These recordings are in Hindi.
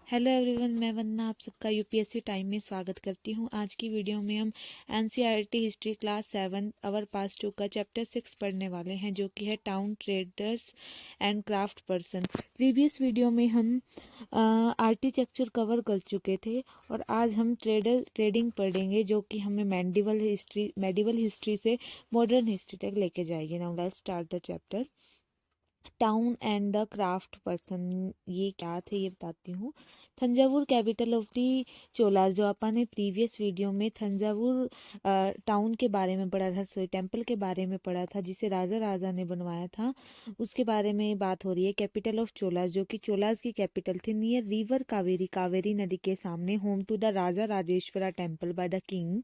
हेलो एवरीवन, मैं वंदना आप सबका यूपीएससी टाइम में स्वागत करती हूँ। आज की वीडियो में हम एनसीईआरटी हिस्ट्री क्लास 7 अवर पास 2 का चैप्टर 6 पढ़ने वाले हैं, जो कि है town traders and craft person. Previous video में हम आर्किटेक्चर कवर कर चुके थे और आज हम ट्रेडिंग पढ़ेंगे, जो कि हमें मेडिवल हिस्ट्री से मॉडर्न हिस्ट्री तक लेके जाएगी। Now let's start the chapter. Town and the craft person, ये क्या थे ये बताती हूँ। Thanjavur capital of the Cholas, जो अपन ने प्रीवियस वीडियो में थंजावुर टाउन के बारे में पढ़ा था, सॉरी टेम्पल के बारे में पढ़ा था, जिसे राजा ने बनवाया था, उसके बारे में बात हो रही है। कैपिटल ऑफ चोलास, जो कि चोलास की कैपिटल थी, नियर रिवर कावेरी, कावेरी नदी के सामने, home to the Raja Rajeshwara temple by the king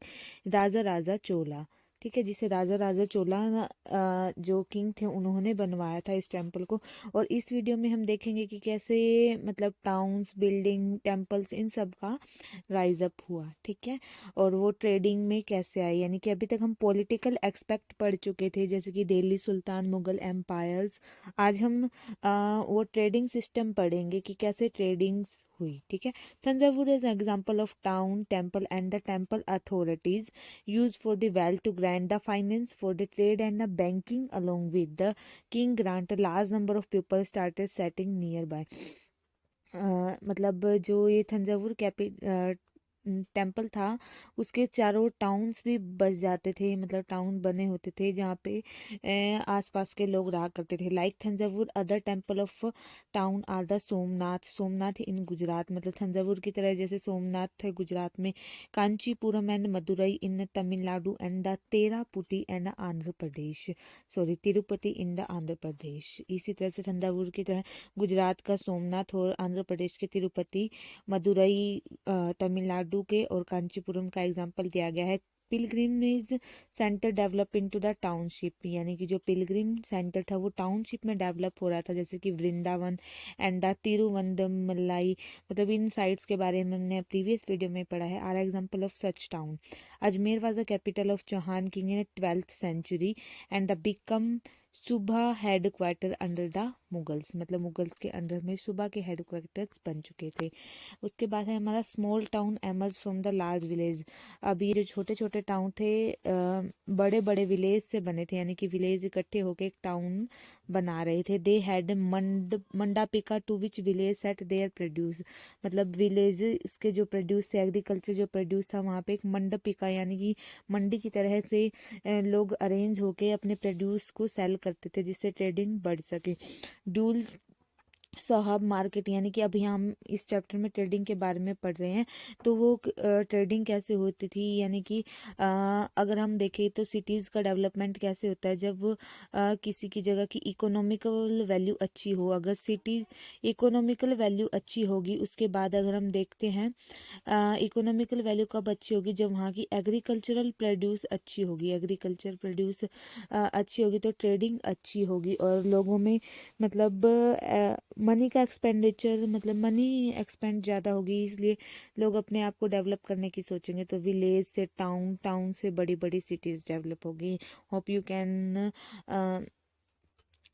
Raja Chola. ठीक है, जिसे राजा चोला जो किंग थे उन्होंने बनवाया था इस टेम्पल को। और इस वीडियो में हम देखेंगे कि कैसे मतलब टाउन्स, बिल्डिंग, टेम्पल्स, इन सब का राइज अप हुआ। ठीक है, और वो ट्रेडिंग में कैसे आई, यानी कि अभी तक हम पॉलिटिकल एक्सपेक्ट पढ़ चुके थे, जैसे कि दिल्ली सुल्तान, मुगल एम्पायर्स। आज हम वो ट्रेडिंग सिस्टम पढ़ेंगे कि कैसे ट्रेडिंग्स हुई। ठीक है, Thanjavur is example of town, temple and the temple authorities used for the wealth to grant the finance for the trade and the banking. Along with the king grant, a large number of people started setting nearby. मतलब जो ये थंजावुर टेम्पल था, उसके चारों टाउन्स भी बस जाते थे, मतलब टाउन बने होते थे जहाँ पे आसपास के लोग रहा करते थे। Like Thanjavur other temple of town are the Somnath, Somnath in Gujarat, मतलब थंजावुर की तरह जैसे सोमनाथ है गुजरात में, Kanchipuram and Madurai in Tamil Nadu and the Tirupati and Andhra Pradesh, sorry Tirupati in the Andhra Pradesh. इसी तरह से थंजावुर की तरह गुजरात का सोमनाथ और आंध्र प्रदेश के तिरुपति, मदुरई तमिलनाडु के और कांचीपुरम का एग्जाम्पल दिया गया है। Pilgrimage centre develop into the township, यानी कि जो पिलग्रिम सेंटर था वो टाउनशिप में डेवलप हो रहा था, जैसे कि वृंदावन एंड द तिरुवंदमलाई, मतलब इन साइट्स के बारे में हमने प्रीवियस वीडियो में पढ़ा है। Are example of such town. Ajmer was the capital of Chauhan king in 12th century and the become सुबह headquarter under the Mughals, मतलब मुगल्स के अंडर में सुबह के हेड क्वार्टर्स बन चुके थे। उसके बाद है हमारा small town emerge from the large village. अब ये जो छोटे छोटे टाउन थे बड़े बड़े विलेज से बने थे, यानी कि विलेज इकट्ठे होकर एक टाउन बना रहे थे। They had mandapika to which village sent their produce, मतलब विलेज इसके जो प्रोड्यूस थे, एग्रीकल्चर जो प्रोड्यूस था, वहाँ पे एक मंडपिका यानी कि मंडी की तरह से लोग अरेंज होके अपने प्रोड्यूस को सेल करते थे, जिससे ट्रेडिंग बढ़ सके। ड्यूल साहब मार्केट, यानी कि अभी हम इस चैप्टर में ट्रेडिंग के बारे में पढ़ रहे हैं, तो वो ट्रेडिंग कैसे होती थी, यानी कि अगर हम देखें तो सिटीज़ का डेवलपमेंट कैसे होता है जब किसी की जगह की इकोनॉमिकल वैल्यू अच्छी हो। अगर सिटी इकोनॉमिकल वैल्यू अच्छी होगी, उसके बाद अगर हम देखते हैं इकोनॉमिकल वैल्यू कब अच्छी होगी, जब वहाँ की एग्रीकल्चरल प्रोड्यूस अच्छी होगी, एग्रीकल्चर प्रोड्यूस अच्छी होगी तो ट्रेडिंग अच्छी होगी, और लोगों में मतलब मनी का एक्सपेंडिचर, मतलब मनी एक्सपेंड ज़्यादा होगी, इसलिए लोग अपने आप को डेवलप करने की सोचेंगे, तो विलेज से टाउन, टाउन से बड़ी बड़ी सिटीज़ डेवलप होगी। Hope you can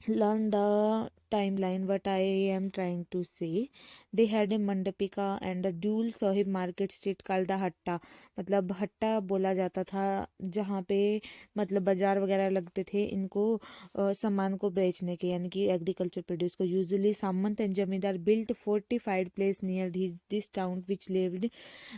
learn the timeline what I am trying to say. They had a mandapika and a dual sohib market street called the हट्टा, मतलब हट्टा बोला जाता था, जहाँ पे मतलब बाजार वगैरह लगते थे इनको सामान को बेचने के, यानी कि एग्रीकल्चर प्रोड्यूस को। यूजुअली सामंत एंड जमींदार built fortified place near this town which lived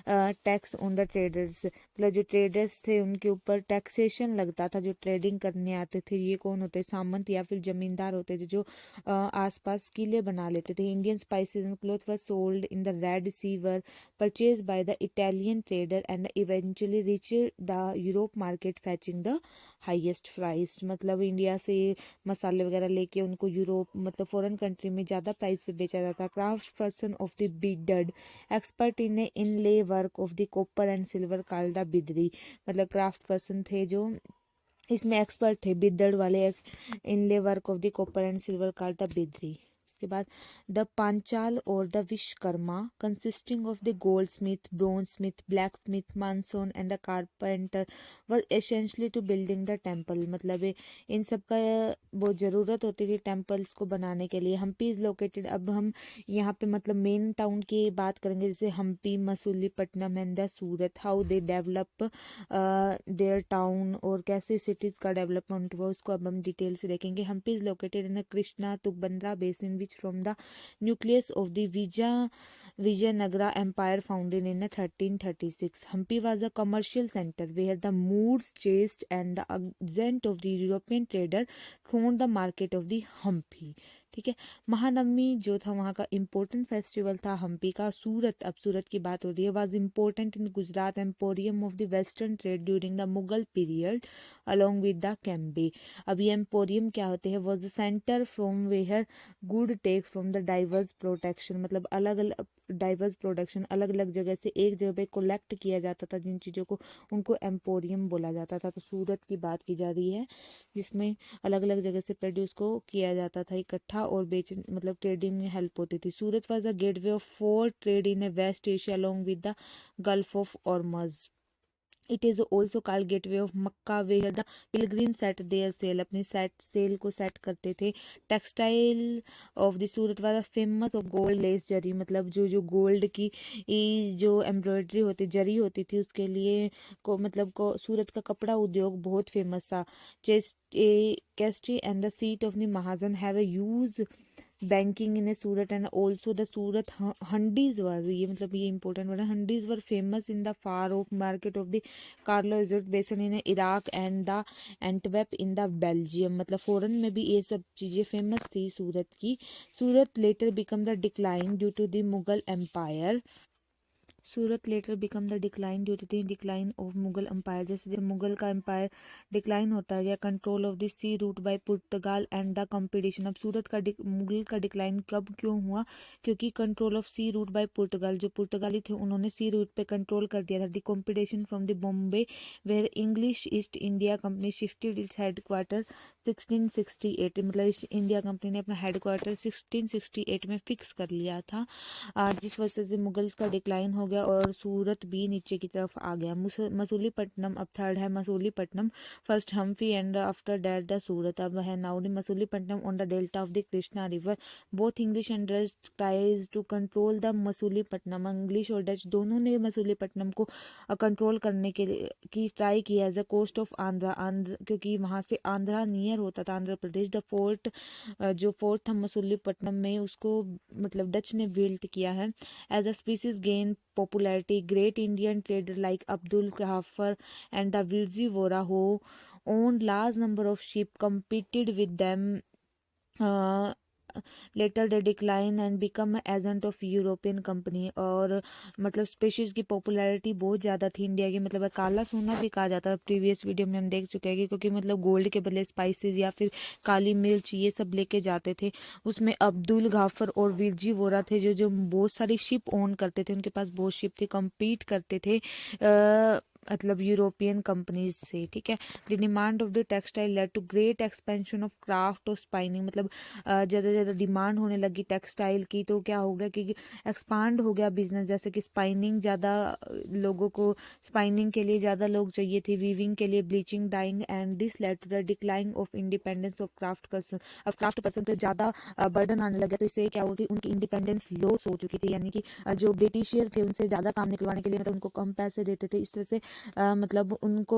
tax on the traders, मतलब जो ट्रेडर्स थे उनके ऊपर टैक्सेशन लगता था। जो ट्रेडिंग करने आते थे ये कौन होते, सामंत या फिर जमींदार होते थे, जो आसपास किले बना लेते थे। Indian spices and cloth were sold in the red sea were purchase by the Italian trader and eventually reach the Europe market fetching the highest price, मतलब इंडिया से मसाले वगैरह लेके उनको यूरोप, मतलब फॉरेन कंट्री में ज़्यादा प्राइस पे बेचा जाता। Craft person of the Bidar, expert in inlay work of the copper and silver called the Bidri, मतलब क्राफ्ट पर्सन थे जो इसमें एक्सपर्ट थे, बिदड़ वाले, inlay work of the copper and silver called the Bidri. उसके बाद द पांचाल और the Vishwakarma consisting of the goldsmith, bronzesmith, blacksmith, masons and the carpenter were essentially to building the temple. मतलब इन सब का वो ज़रूरत होती थी टेम्पल्स को बनाने के लिए। हम्पी इज़ लोकेटेड, अब हम यहाँ पे मतलब मेन टाउन की बात करेंगे, जैसे Hampi, Masulipatnam and the Surat, how they develop their town, और कैसे सिटीज़ का डेवलपमेंट हुआ उसको अब हम डिटेल से देखेंगे। Hampi is located in Krishna Tungabhadra basin which from the nucleus of the Vijayanagara Empire founded in 1336. Hampi was a commercial center where the Moors chased and the advent of the European trader found the market of the Hampi. ठीक है। महानवमी जो था वहाँ का इम्पोर्टेंट फेस्टिवल था हम्पी का। सूरत, अब सूरत की बात हो रही है, was important in Gujarat emporium of the western trade during the Mughal period along with the Cambay. अब ये एम्पोरियम क्या होते हैं, was the centre from where good takes from the diverse protection, मतलब अलग अलग डाइवर्स प्रोडक्शन अलग अलग जगह से एक जगह पे कलेक्ट किया जाता था जिन चीज़ों को, उनको एम्पोरियम बोला जाता था। तो सूरत की बात की जा रही है जिसमें अलग अलग जगह से प्रोड्यूस को किया जाता था इकट्ठा, और बेच मतलब ट्रेडिंग में हेल्प होती थी। Surat was a gateway of for trade in west Asia along with the gulf of Hormuz. It is also called gateway of Mecca where the pilgrim set their sail, अपनी सेल को सेट करते थे। टेक्सटाइल ऑफ द सूरत वाला famous of gold lace zari, मतलब जो गोल्ड की जो एम्ब्रॉयडरी होती जरी होती थी उसके लिए को मतलब को सूरत का कपड़ा उद्योग बहुत फेमस था। केस्ट्री and the seat of the Mahajan have a use banking in Surat and also the Surat hundis were, ये मतलब ये इंपॉर्टेंट वर्ड है, hundis were famous in the far of market of the Cairo Egypt Basra in Iraq and the Antwerp in the Belgium, मतलब फॉरेन में भी ये सब चीज़ें फेमस थी सूरत की। Surat later become the decline due to the Mughal empire. Surat later become the decline due to the decline of Mughal empire, जैसे जब मुगल का एम्पायर डिक्लाइन होता गया। Control of the sea route by Portugal and the competition, अब सूरत का मुगल का डिक्लाइन कब क्यों हुआ, क्योंकि control of sea route by Portugal, जो पुर्तगाली थे उन्होंने सी रूट पे कंट्रोल कर दिया था। The competition from the Bombay where English East India Company shifted its headquarter 1668, मतलब ईस्ट इंडिया कंपनी ने अपना हेडक्वार्टर 1668 में फिक्स कर लिया था, जिस वजह से मुगल्स का डिक्लाइन हो गया और सूरत भी नीचे की तरफ आ गया। मसूलीपट्टनम अब थर्ड है, Masulipatnam first Hampi and after that the Surat. अब है नाउडी Masulipatnam on the delta of the Krishna river. Both English and Dutch tries to control the Masulipatnam, English और डच दोनों ने मसूलीपट्टनम को कंट्रोल करने के लिए की ट्राई किया as a coast of Andhra, क्योंकि वहाँ से आंध्रा नियर होता था, आंध्र प्रदेश। द फोर्ट जो फोर्ट था मसूलीपट्टनम में उसको मतलब डच ने बिल्ट किया है। As the species gain popularity, great Indian trader like Abdul Ghaffar and the Vizievora who owned large number of sheep competed with them. uh, later they decline and become agent of European company, और मतलब स्पेशीज की पॉपुलैरिटी बहुत ज़्यादा थी इंडिया की, मतलब काला सोना भी कहा जाता है। प्रीवियस वीडियो में हम देख चुके हैं क्योंकि मतलब गोल्ड के बदले स्पाइसेस या फिर काली मिर्च ये सब लेके जाते थे। उसमें अब्दुल गाफर और वीरजी वोरा थे जो बहुत सारी शिप ओन करते थे, उनके पास बहुत शिप थी, कम्पीट करते थे मतलब यूरोपियन कंपनीज से। ठीक है। The demand of the textile led to great expansion of craft और स्पाइनिंग, मतलब ज़्यादा ज़्यादा डिमांड होने लगी टेक्सटाइल की, तो क्या हो गया कि एक्सपांड हो गया बिजनेस, जैसे कि स्पाइनिंग ज़्यादा लोगों को स्पाइनिंग के लिए ज़्यादा लोग चाहिए थे, वीविंग के लिए bleaching, dyeing, and this led to the decline of independence of craft person. अब क्राफ्ट पर्सन पर ज़्यादा बर्डन आने लगा, तो इससे क्या हुआ कि उनकी इंडिपेंडेंस लॉस हो चुकी थी, यानी कि जो ब्रिटिशियर थे उनसे ज़्यादा काम निकलवाने के लिए मतलब उनको कम पैसे देते थे, इस तरह से मतलब उनको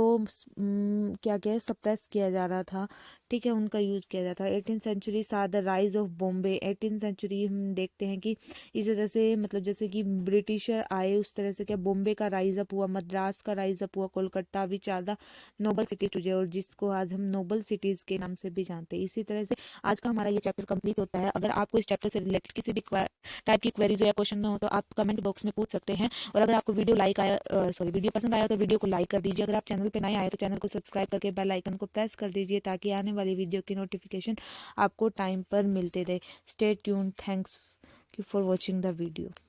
क्या क्या सप्रेस किया जा रहा था। ठीक है, उनका यूज़ किया जाता है। 18th century saw the rise of Bombay. 18th century हम देखते हैं कि इस तरह से मतलब जैसे कि ब्रिटिशर आए उस तरह से क्या बॉम्बे का राइज अप हुआ, मद्रास का राइज अप हुआ, कोलकाता भी ज़्यादा नोबल सिटीज टुडे, और जिसको आज हम नोबल सिटीज़ के नाम से भी जानते हैं। इसी तरह से आज का हमारा ये चैप्टर कंप्लीट होता है। अगर आपको इस चैप्टर से रिलेटेड किसी भी टाइप की क्वेरीज या क्वेश्चन हो तो आप कमेंट बॉक्स में पूछ सकते हैं, और अगर आपको वीडियो पसंद आया तो वीडियो को लाइक कर दीजिए। अगर आप चैनल पे नए आए तो चैनल को सब्सक्राइब करके बेल आइकन को प्रेस कर दीजिए ताकि आने वाली वीडियो की नोटिफिकेशन आपको टाइम पर मिलते रहे। Stay tuned. Thanks for watching the video.